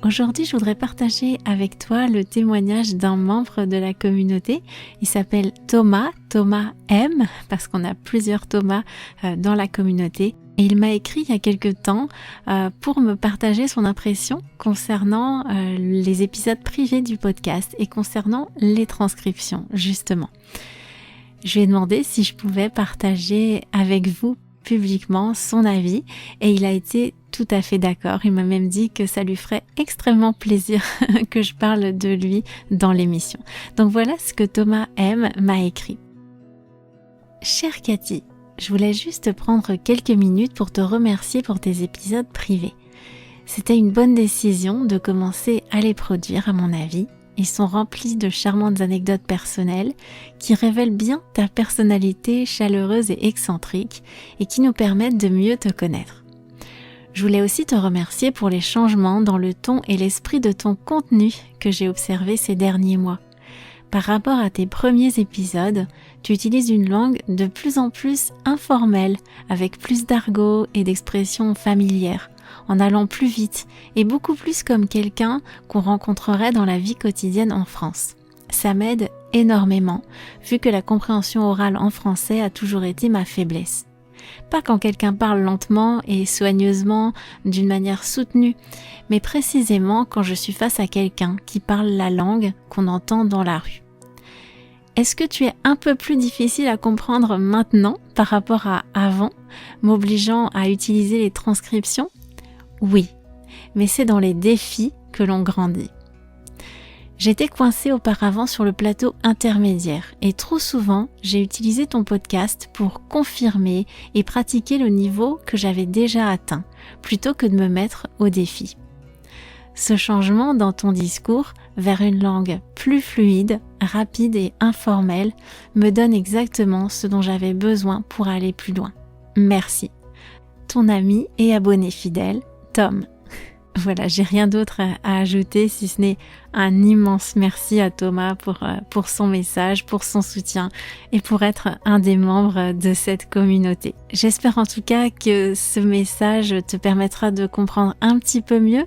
Aujourd'hui, je voudrais partager avec toi le témoignage d'un membre de la communauté. Il s'appelle Thomas M, parce qu'on a plusieurs Thomas dans la communauté. Et il m'a écrit il y a quelques temps pour me partager son impression concernant les épisodes privés du podcast et concernant les transcriptions, justement. Je lui ai demandé si je pouvais partager avec vous publiquement son avis et il a été tout à fait d'accord. Il m'a même dit que ça lui ferait extrêmement plaisir que je parle de lui dans l'émission. Donc voilà ce que Thomas M m'a écrit. Chère Cathy, je voulais juste prendre quelques minutes pour te remercier pour tes épisodes privés. C'était une bonne décision de commencer à les produire à mon avis. Ils sont remplis de charmantes anecdotes personnelles qui révèlent bien ta personnalité chaleureuse et excentrique et qui nous permettent de mieux te connaître. Je voulais aussi te remercier pour les changements dans le ton et l'esprit de ton contenu que j'ai observé ces derniers mois. Par rapport à tes premiers épisodes, tu utilises une langue de plus en plus informelle, avec plus d'argot et d'expressions familières, en allant plus vite et beaucoup plus comme quelqu'un qu'on rencontrerait dans la vie quotidienne en France. Ça m'aide énormément, vu que la compréhension orale en français a toujours été ma faiblesse. Pas quand quelqu'un parle lentement et soigneusement, d'une manière soutenue, mais précisément quand je suis face à quelqu'un qui parle la langue qu'on entend dans la rue. Est-ce que tu es un peu plus difficile à comprendre maintenant par rapport à avant, m'obligeant à utiliser les transcriptions ? Oui, mais c'est dans les défis que l'on grandit. J'étais coincée auparavant sur le plateau intermédiaire et trop souvent, j'ai utilisé ton podcast pour confirmer et pratiquer le niveau que j'avais déjà atteint, plutôt que de me mettre au défi. Ce changement dans ton discours vers une langue plus fluide, rapide et informelle me donne exactement ce dont j'avais besoin pour aller plus loin. Merci. Ton ami et abonné fidèle, Tom. Voilà, j'ai rien d'autre à ajouter si ce n'est un immense merci à Thomas pour son message, pour son soutien et pour être un des membres de cette communauté. J'espère en tout cas que ce message te permettra de comprendre un petit peu mieux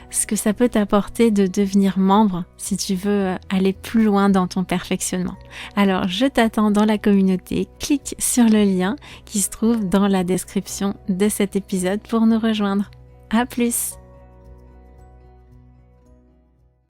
ce que ça peut t'apporter de devenir membre si tu veux aller plus loin dans ton perfectionnement. Alors, je t'attends dans la communauté. Clique sur le lien qui se trouve dans la description de cet épisode pour nous rejoindre. À plus!